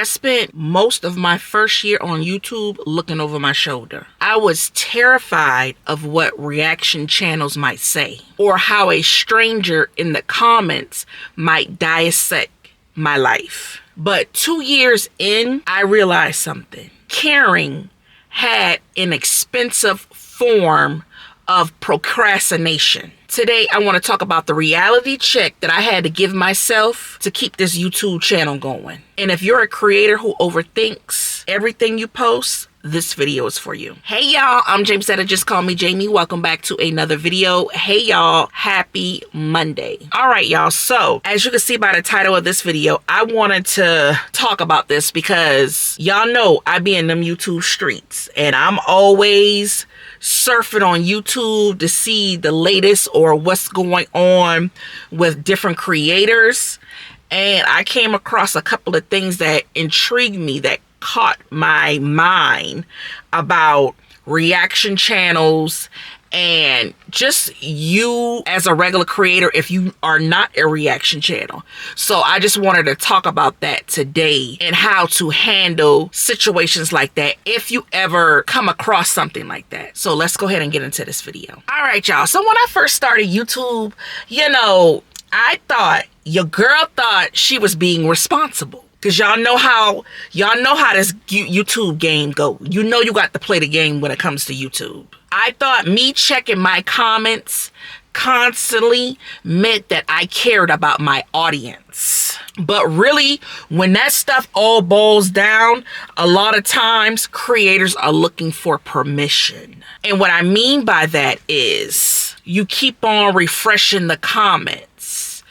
I spent most of my first year on YouTube looking over my shoulder. I was terrified of what reaction channels might say, or how a stranger in the comments might dissect my life. But 2 years in, I realized something. Caring had an expensive form of procrastination. Today, I want to talk about the reality check that I had to give myself to keep this YouTube channel going. And if you're a creator who overthinks everything you post, this video is for you. Hey y'all, I'm James Setta, just call me Jamie. Welcome back to another video. Hey y'all, happy Monday. All right y'all, so as you can see by the title of this video, I wanted to talk about this because y'all know I be in them YouTube streets and I'm always surfing on YouTube to see the latest or what's going on with different creators. And I came across a couple of things that intrigued me, that caught my mind about reaction channels and just you as a regular creator if you are not a reaction channel. So I just wanted to talk about that today and how to handle situations like that if you ever come across something like that. So let's go ahead and get into this video. All right, y'all. So when I first started YouTube, I thought your girl thought she was being responsible. Cause y'all know how this YouTube game go. You know you got to play the game when it comes to YouTube. I thought me checking my comments constantly meant that I cared about my audience. But really, when that stuff all boils down, a lot of times creators are looking for permission. And what I mean by that is you keep on refreshing the comments,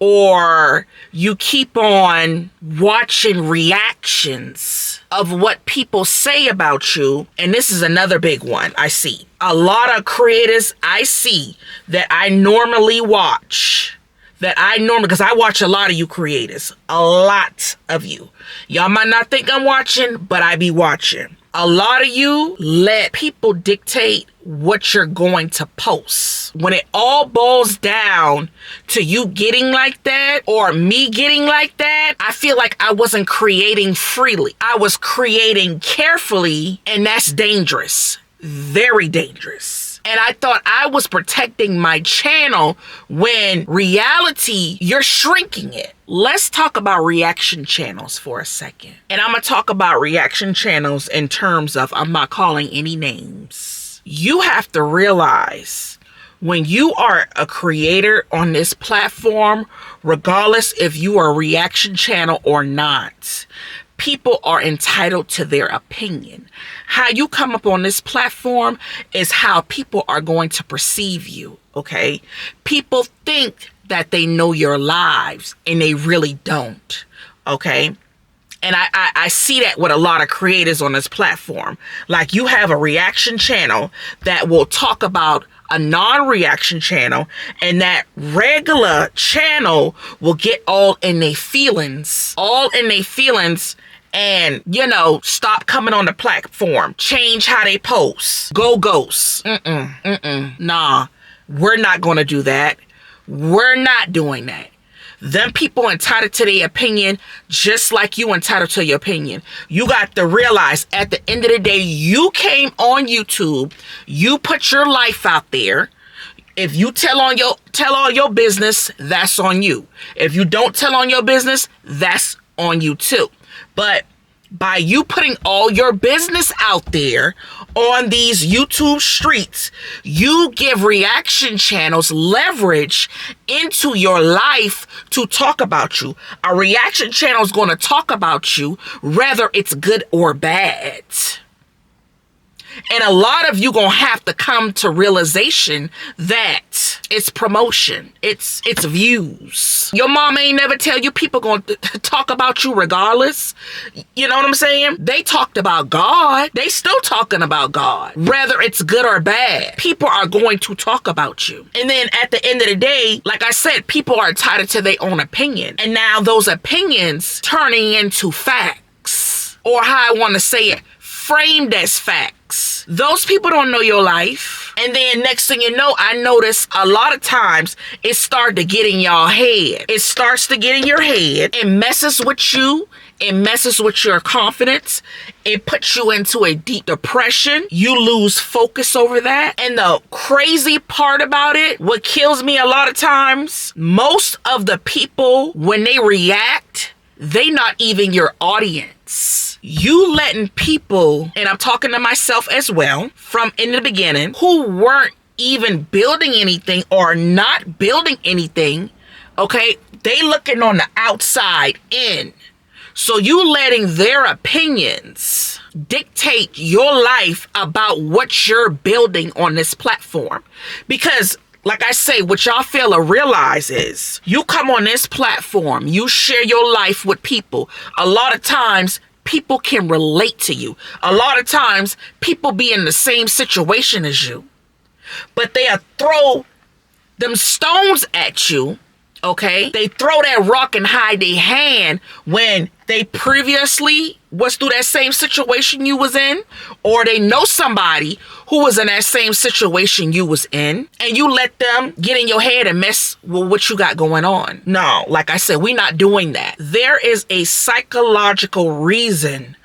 or you keep on watching reactions of what people say about you. And this is another big one I see. A lot of creators I see that I normally watch, because I watch a lot of you creators, a lot of you. Y'all might not think I'm watching, but I be watching. A lot of you let people dictate what you're going to post. When it all boils down to you getting like that or me getting like that, I feel like I wasn't creating freely. I was creating carefully, and that's dangerous. Very dangerous. And I thought I was protecting my channel when reality, you're shrinking it. Let's talk about reaction channels for a second. And I'm going to talk about reaction channels in terms of, I'm not calling any names. You have to realize when you are a creator on this platform, regardless if you are a reaction channel or not, people are entitled to their opinion. How you come up on this platform is how people are going to perceive you, okay? People think that they know your lives and they really don't, okay? And I see that with a lot of creators on this platform. Like you have a reaction channel that will talk about a non-reaction channel, and that regular channel will get all in their feelings, and, stop coming on the platform, change how they post, go ghost. Nah, we're not going to do that. We're not doing that. Them people entitled to their opinion just like you entitled to your opinion. You got to realize at the end of the day, you came on YouTube, you put your life out there. If you tell all your business, that's on you. If you don't tell on your business, that's on you too. But by you putting all your business out there on these YouTube streets, you give reaction channels leverage into your life to talk about you. A reaction channel is going to talk about you, whether it's good or bad. And a lot of you gonna have to come to realization that it's promotion, it's views. Your mom ain't never tell you people gonna talk about you regardless. You know what I'm saying? They talked about God. They still talking about God. Whether it's good or bad, people are going to talk about you. And then at the end of the day, like I said, people are entitled to their own opinion. And now those opinions turning into facts, or how I want to say it, framed as facts. Those people don't know your life. And then next thing you know, I notice a lot of times it starts to get in y'all head. It starts to get in your head. It messes with you It messes with your confidence. It puts you into a deep depression. You lose focus over that. And the crazy part about it, what kills me a lot of times, most of the people, when they react, they not even your audience. You letting people, and I'm talking to myself as well, from in the beginning, who weren't even building anything or not building anything, okay? They looking on the outside in. So you letting their opinions dictate your life about what you're building on this platform. Because like I say, what y'all fail to realize is you come on this platform, you share your life with people. A lot of times people can relate to you. A lot of times people be in the same situation as you, but they'll throw them stones at you. Okay, they throw that rock and hide their hand when they previously was through that same situation you was in, or they know somebody who was in that same situation you was in, and you let them get in your head and mess with what you got going on. No, like I said, we're not doing that. There is a psychological reason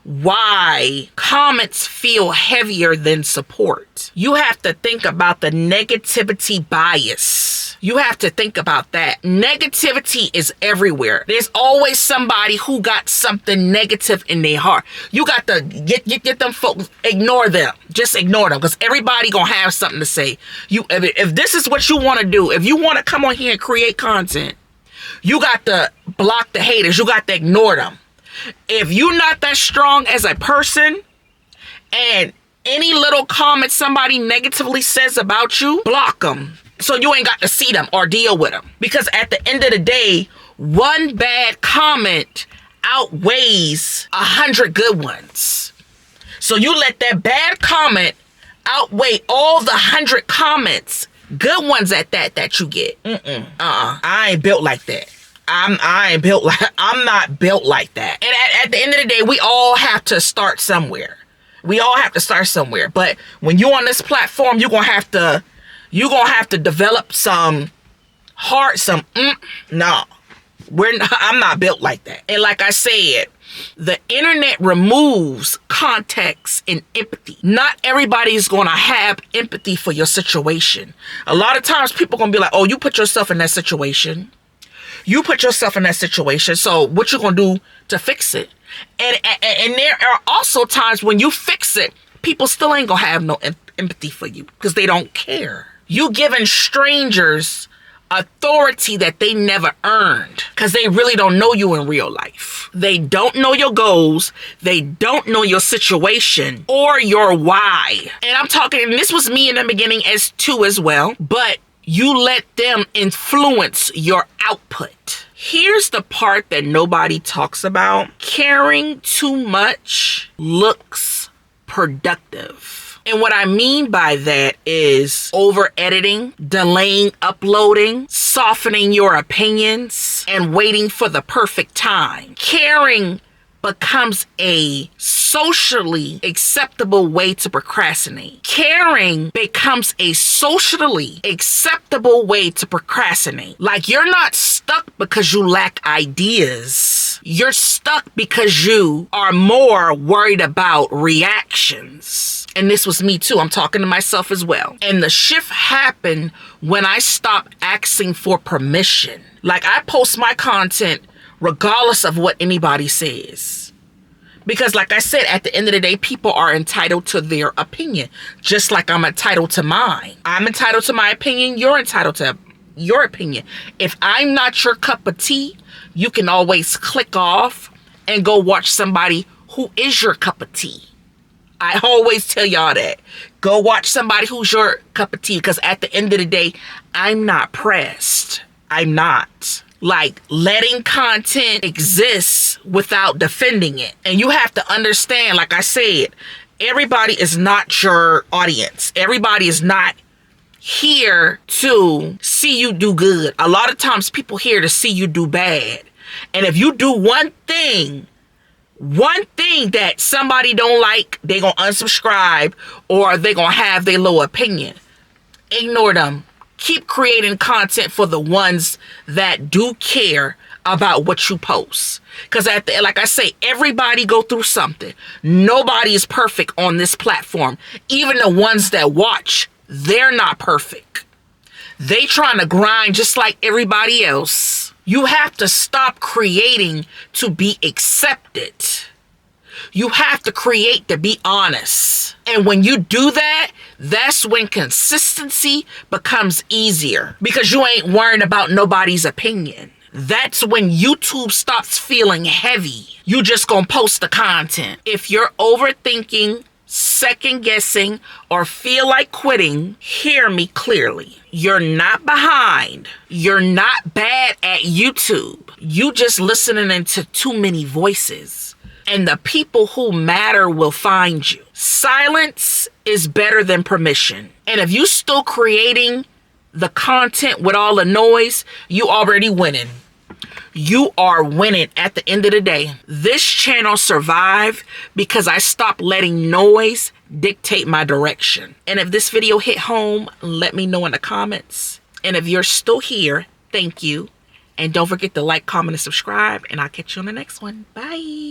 why comments feel heavier than support. You have to think about the negativity bias. You have to think about that. Negativity is everywhere. There's always somebody who got something negative in their heart. You got to get them folks, ignore them. Just ignore them, because everybody gonna have something to say. If this is what you want to do, if you want to come on here and create content, you got to block the haters. You got to ignore them. If you're not that strong as a person, and any little comment somebody negatively says about you, block them. So you ain't got to see them or deal with them. Because at the end of the day, one bad comment outweighs 100 good ones. So you let that bad comment outweigh all the 100 comments, good ones at that you get. I ain't built like that. I'm not built like that. And at the end of the day, we all have to start somewhere. But when you're on this platform, you're gonna have to develop some heart, no. I'm not built like that. And like I said, the internet removes context and empathy. Not everybody is gonna have empathy for your situation. A lot of times people gonna be like, oh, you put yourself in that situation. So what you gonna do to fix it? And there are also times when you fix it, people still ain't gonna have no empathy for you because they don't care. You giving strangers authority that they never earned because they really don't know you in real life. They don't know your goals. They don't know your situation or your why. And I'm talking, and this was me in the beginning as well, but you let them influence your output. Here's the part that nobody talks about. Caring too much looks productive. And what I mean by that is over editing, delaying uploading, softening your opinions, and waiting for the perfect time. Caring becomes a socially acceptable way to procrastinate. Caring becomes a socially acceptable way to procrastinate. Like, you're not stuck because you lack ideas. You're stuck because you are more worried about reactions. And this was me too. I'm talking to myself as well. And the shift happened when I stopped asking for permission. Like, I post my content regardless of what anybody says. Because like I said, at the end of the day, people are entitled to their opinion, just like I'm entitled to mine. I'm entitled to my opinion. You're entitled to your opinion. If I'm not your cup of tea, you can always click off and go watch somebody who is your cup of tea. I always tell y'all that. Go watch somebody who's your cup of tea, because at the end of the day, I'm not pressed. I'm not. Like, letting content exist without defending it. And you have to understand, like I said, everybody is not your audience. Everybody is not here to see you do good. A lot of times people here to see you do bad. And if you do one thing that somebody don't like, they gonna unsubscribe or they gonna have their low opinion. Ignore them. Keep creating content for the ones that do care about what you post. Because like I say, everybody go through something. Nobody is perfect on this platform. Even the ones that watch, they're not perfect. They trying to grind just like everybody else. You have to stop creating to be accepted. You have to create to be honest. And when you do that, that's when consistency becomes easier because you ain't worrying about nobody's opinion. That's when YouTube stops feeling heavy. You just gonna post the content. If you're overthinking, second guessing, or feel like quitting, hear me clearly. You're not behind. You're not bad at YouTube. You just listening to too many voices. And the people who matter will find you. Silence is better than permission. And if you still creating the content with all the noise, you already winning. You are winning at the end of the day. This channel survived because I stopped letting noise dictate my direction. And if this video hit home, let me know in the comments. And if you're still here, thank you. And don't forget to like, comment, and subscribe. And I'll catch you on the next one. Bye.